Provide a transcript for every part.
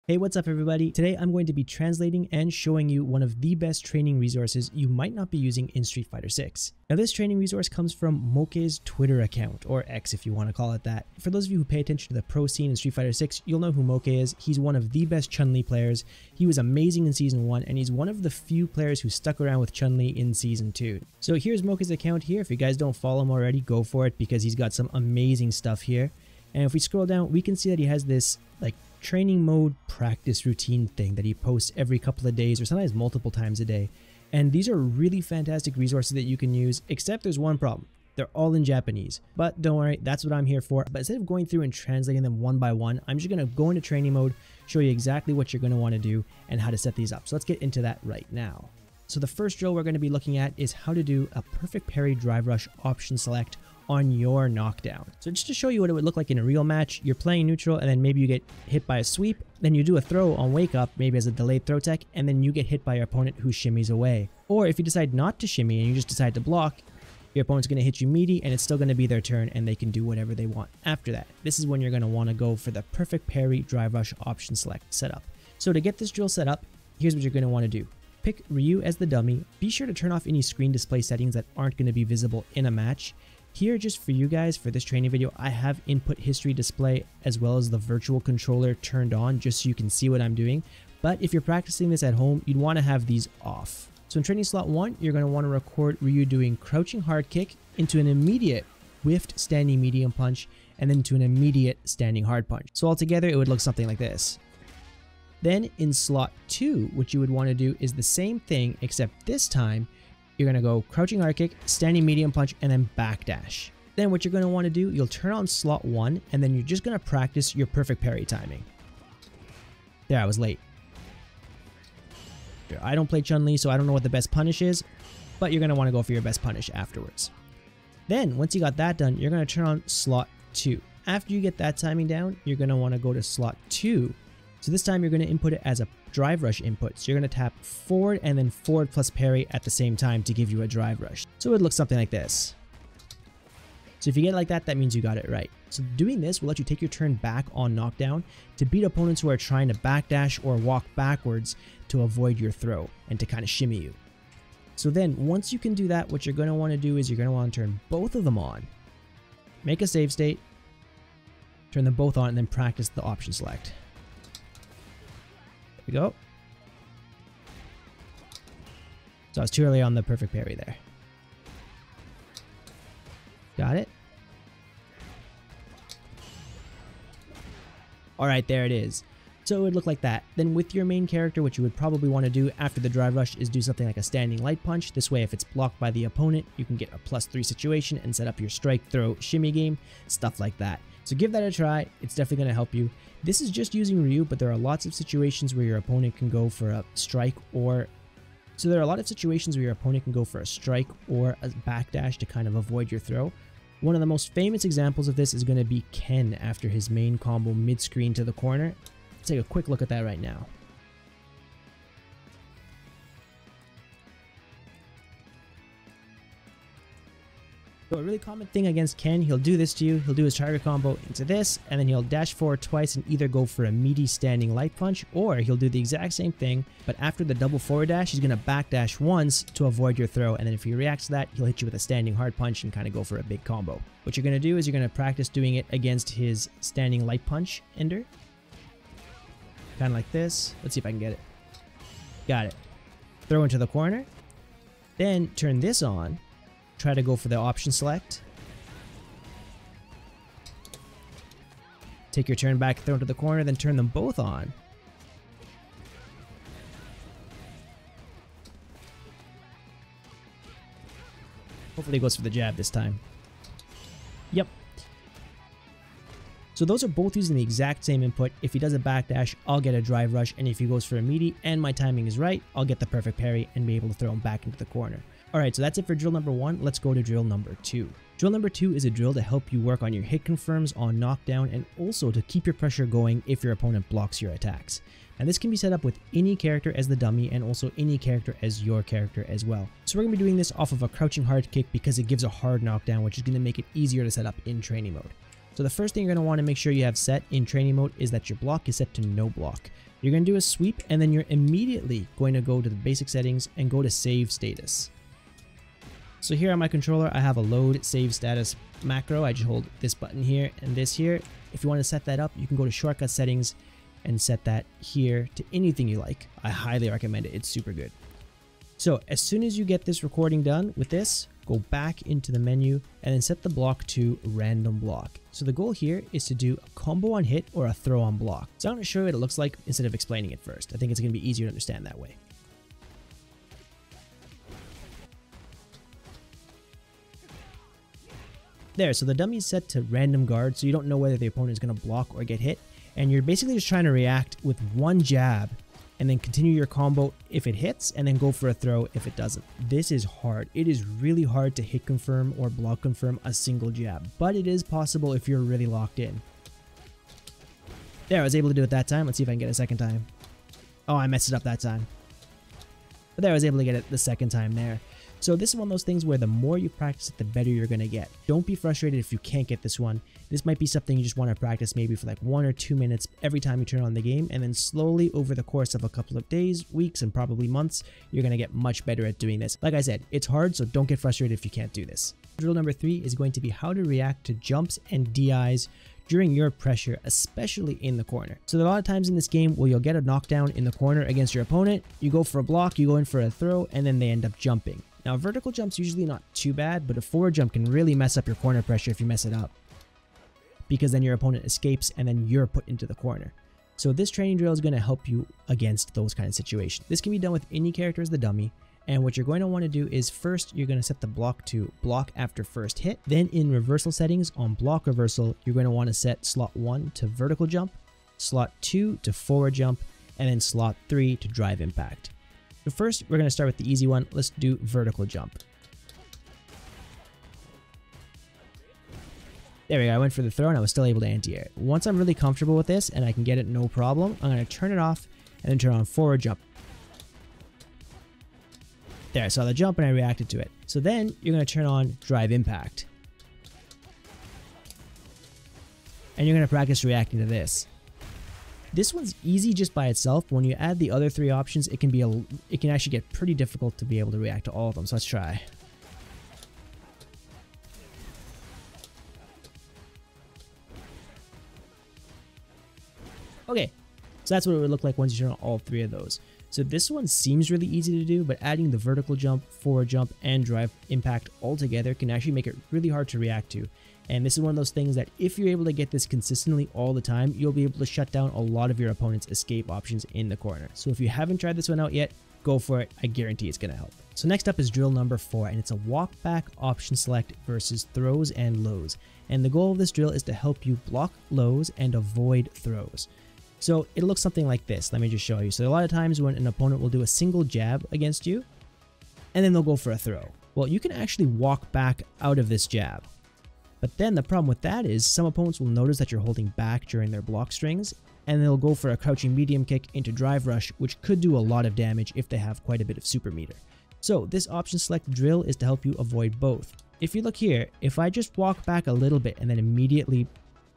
Hey, what's up everybody? Today I'm going to be translating and showing you one of the best training resources you might not be using in Street Fighter 6. Now this training resource comes from Moke's Twitter account, or X if you want to call it that. For those of you who pay attention to the pro scene in Street Fighter 6, you'll know who Moke is. He's one of the best Chun-Li players. He was amazing in Season 1 and he's one of the few players who stuck around with Chun-Li in Season 2. So here's Moke's account here. If you guys don't follow him already, go for it because he's got some amazing stuff here. And if we scroll down, we can see that he has this like training mode practice routine thing that he posts every couple of days or sometimes multiple times a day. And these are really fantastic resources that you can use, except there's one problem. They're all in Japanese, but don't worry, that's what I'm here for. But instead of going through and translating them one by one, I'm just going to go into training mode, show you exactly what you're going to want to do and how to set these up. So let's get into that right now. So the first drill we're going to be looking at is how to do a perfect parry drive rush option select on your knockdown. So just to show you what it would look like in a real match, you're playing neutral and then maybe you get hit by a sweep, then you do a throw on wake up, maybe as a delayed throw tech, and then you get hit by your opponent who shimmies away. Or if you decide not to shimmy and you just decide to block, your opponent's going to hit you meaty and it's still going to be their turn and they can do whatever they want after that. This is when you're going to want to go for the perfect parry drive rush option select setup. So to get this drill set up, here's what you're going to want to do. Pick Ryu as the dummy. Be sure to turn off any screen display settings that aren't going to be visible in a match. Here, just for you guys, for this training video, I have input history display as well as the virtual controller turned on just so you can see what I'm doing. But if you're practicing this at home, you'd want to have these off. So in training slot 1, you're going to want to record Ryu doing crouching hard kick into an immediate whiffed standing medium punch and then to an immediate standing hard punch. So altogether, it would look something like this. Then in slot 2, what you would want to do is the same thing, except this time, you're going to go crouching hard kick, standing medium punch, and then backdash. Then what you're going to want to do, you'll turn on slot 1, and then you're just going to practice your perfect parry timing. There, I was late. I don't play Chun-Li, so I don't know what the best punish is, but you're going to want to go for your best punish afterwards. Then, once you got that done, you're going to turn on slot 2. After you get that timing down, you're going to want to go to slot 2. So this time you're going to input it as a drive rush input. So you're going to tap forward and then forward plus parry at the same time to give you a drive rush. So it looks something like this. So if you get it like that, that means you got it right. So doing this will let you take your turn back on knockdown to beat opponents who are trying to backdash or walk backwards to avoid your throw and to kind of shimmy you. So then once you can do that, what you're going to want to do is you're going to want to turn both of them on. Make a save state, turn them both on, and then practice the option select. We go. So I was too early on the perfect parry there. Got it. Alright, there it is. So it would look like that. Then with your main character, what you would probably want to do after the drive rush is do something like a standing light punch. This way, if it's blocked by the opponent, you can get a +3 situation and set up your strike, throw, shimmy game, stuff like that. So give that a try. It's definitely going to help you. This is just using Ryu, but there are lots of situations where your opponent can go for a strike or... So there are a lot of situations where your opponent can go for a strike or a backdash to kind of avoid your throw. One of the most famous examples of this is going to be Ken after his main combo mid-screen to the corner. Let's take a quick look at that right now. So a really common thing against Ken, he'll do this to you, he'll do his trigger combo into this, and then he'll dash forward twice and either go for a meaty standing light punch, or he'll do the exact same thing, but after the double forward dash, he's going to backdash once to avoid your throw, and then if he reacts to that, he'll hit you with a standing hard punch and kind of go for a big combo. What you're going to do is you're going to practice doing it against his standing light punch ender. Kind of like this. Let's see if I can get it. Got it. Throw into the corner, then turn this on. Try to go for the option select. Take your turn back, throw into the corner, then turn them both on. Hopefully it goes for the jab this time. Yep. So those are both using the exact same input. If he does a backdash, I'll get a drive rush, and if he goes for a meaty and my timing is right, I'll get the perfect parry and be able to throw him back into the corner. Alright, so that's it for drill number 1. Let's go to drill number 2. Drill number 2 is a drill to help you work on your hit confirms on knockdown and also to keep your pressure going if your opponent blocks your attacks. Now this can be set up with any character as the dummy and also any character as your character as well. So we're going to be doing this off of a crouching hard kick because it gives a hard knockdown, which is going to make it easier to set up in training mode. So the first thing you're going to want to make sure you have set in training mode is that your block is set to no block. You're going to do a sweep, and then you're immediately going to go to the basic settings and go to save status. So here on my controller, I have a load save status macro. I just hold this button here and this here. If you want to set that up, you can go to shortcut settings and set that here to anything you like. I highly recommend it. It's super good. So as soon as you get this recording done with this, go back into the menu and then set the block to random block. So the goal here is to do a combo on hit or a throw on block. So I'm going to show you what it looks like instead of explaining it first. I think it's going to be easier to understand that way. There, so the dummy is set to random guard, so you don't know whether the opponent is going to block or get hit. And you're basically just trying to react with one jab and then continue your combo if it hits, and then go for a throw if it doesn't. This is hard. It is really hard to hit confirm or block confirm a single jab, but it is possible if you're really locked in. There, I was able to do it that time. Let's see if I can get it a second time. Oh, I messed it up that time. But there, I was able to get it the second time there. So this is one of those things where the more you practice it, the better you're going to get. Don't be frustrated if you can't get this one. This might be something you just want to practice maybe for like 1 or 2 minutes every time you turn on the game, and then slowly over the course of a couple of days, weeks, and probably months, you're going to get much better at doing this. Like I said, it's hard, so don't get frustrated if you can't do this. Drill number 3 is going to be how to react to jumps and DIs during your pressure, especially in the corner. So there are a lot of times in this game where you'll get a knockdown in the corner against your opponent, you go for a block, you go in for a throw, and then they end up jumping. Now, a vertical jump's usually not too bad, but a forward jump can really mess up your corner pressure if you mess it up, because then your opponent escapes and then you're put into the corner. So this training drill is going to help you against those kind of situations. This can be done with any character as the dummy, and what you're going to want to do is first you're going to set the block to block after first hit. Then in reversal settings on block reversal, you're going to want to set slot 1 to vertical jump, slot 2 to forward jump, and then slot 3 to drive impact. So first, we're going to start with the easy one. Let's do vertical jump. There we go. I went for the throw and I was still able to anti-air. Once I'm really comfortable with this and I can get it no problem, I'm going to turn it off and then turn on forward jump. There, I saw the jump and I reacted to it. So then you're going to turn on drive impact. And you're going to practice reacting to this. This one's easy just by itself. When you add the other 3 options, it can actually get pretty difficult to be able to react to all of them. So let's try. Okay, so that's what it would look like once you turn on all 3 of those. So this one seems really easy to do, but adding the vertical jump, forward jump, and drive impact all together can actually make it really hard to react to. And this is one of those things that if you're able to get this consistently all the time, you'll be able to shut down a lot of your opponent's escape options in the corner. So if you haven't tried this one out yet, go for it. I guarantee it's going to help. So next up is drill number 4, and it's a walk back option select versus throws and lows. And the goal of this drill is to help you block lows and avoid throws. So it looks something like this. Let me just show you. So a lot of times when an opponent will do a single jab against you, and then they'll go for a throw. Well, you can actually walk back out of this jab. But then the problem with that is some opponents will notice that you're holding back during their block strings, and they'll go for a crouching medium kick into drive rush, which could do a lot of damage if they have quite a bit of super meter. So this option select drill is to help you avoid both. If you look here, if I just walk back a little bit and then immediately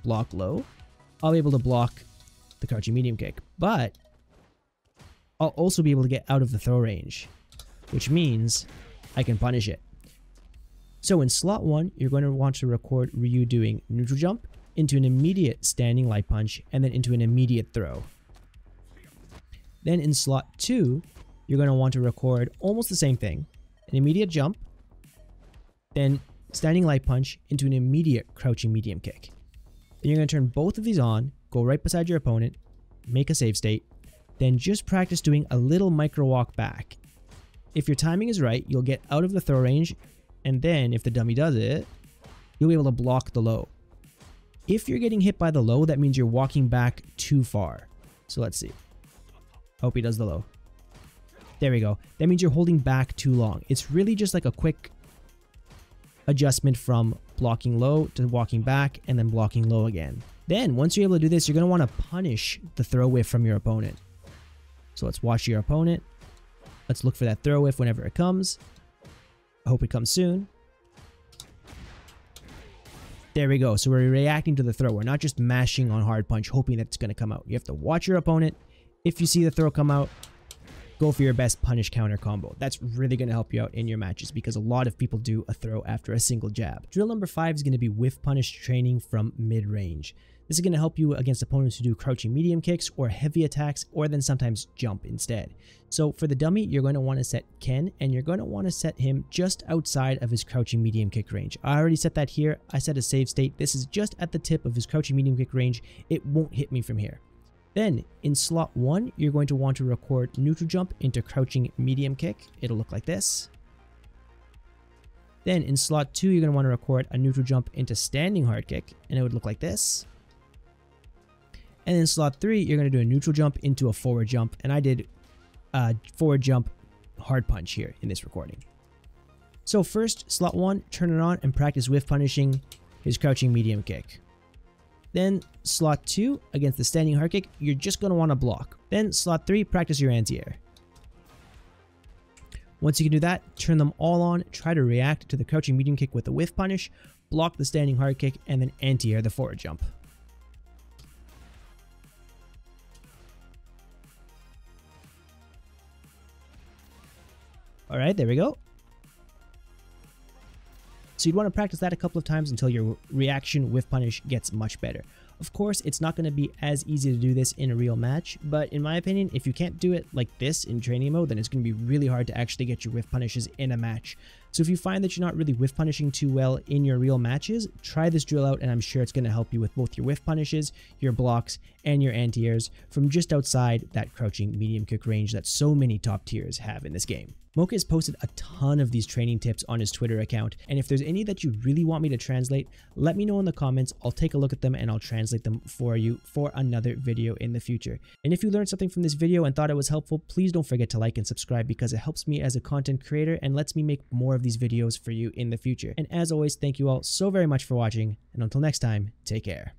block low, I'll be able to block the crouching medium kick, but I'll also be able to get out of the throw range, which means I can punish it. So in slot 1, you're going to want to record Ryu doing neutral jump into an immediate standing light punch and then into an immediate throw. Then in slot 2, you're going to want to record almost the same thing, an immediate jump, then standing light punch into an immediate crouching medium kick. Then you're going to turn both of these on, go right beside your opponent, make a save state, then just practice doing a little micro walk back. If your timing is right, you'll get out of the throw range, and then if the dummy does it, you'll be able to block the low. If you're getting hit by the low, that means you're walking back too far. So let's see. Hope he does the low. There we go. That means you're holding back too long. It's really just like a quick adjustment from blocking low to walking back and then blocking low again. Then once you're able to do this, you're going to want to punish the throw whiff from your opponent. So let's watch your opponent. Let's look for that throw whiff whenever it comes. I hope it comes soon. There we go. So we're reacting to the throw. We're not just mashing on hard punch, hoping that it's going to come out. You have to watch your opponent. If you see the throw come out, go for your best punish counter combo. That's really going to help you out in your matches because a lot of people do a throw after a single jab. Drill number 5 is going to be whiff punish training from mid-range. This is going to help you against opponents who do crouching medium kicks or heavy attacks, or then sometimes jump instead. So for the dummy, you're going to want to set Ken, and you're going to want to set him just outside of his crouching medium kick range. I already set that here. I set a save state. This is just at the tip of his crouching medium kick range. It won't hit me from here. Then in slot 1, you're going to want to record neutral jump into crouching medium kick. It'll look like this. Then in slot 2, you're going to want to record a neutral jump into standing hard kick, and it would look like this. And in slot 3, you're going to do a neutral jump into a forward jump, and I did a forward jump hard punch here in this recording. So first, slot 1, turn it on and practice whiff punishing his crouching medium kick. Then slot 2, against the standing hard kick, you're just going to want to block. Then slot 3, practice your anti-air. Once you can do that, turn them all on, try to react to the crouching medium kick with the whiff punish, block the standing hard kick, and then anti-air the forward jump. Alright, there we go. So you'd want to practice that a couple of times until your reaction whiff punish gets much better. Of course, it's not going to be as easy to do this in a real match, but in my opinion, if you can't do it like this in training mode, then it's going to be really hard to actually get your whiff punishes in a match. So if you find that you're not really whiff punishing too well in your real matches, try this drill out and I'm sure it's going to help you with both your whiff punishes, your blocks, and your anti-airs from just outside that crouching medium kick range that so many top tiers have in this game. Moke has posted a ton of these training tips on his Twitter account, and if there's any that you really want me to translate, let me know in the comments. I'll take a look at them and I'll translate them for you for another video in the future. And if you learned something from this video and thought it was helpful, please don't forget to like and subscribe because it helps me as a content creator and lets me make more of these videos for you in the future. And as always, thank you all so very much for watching, and until next time, take care.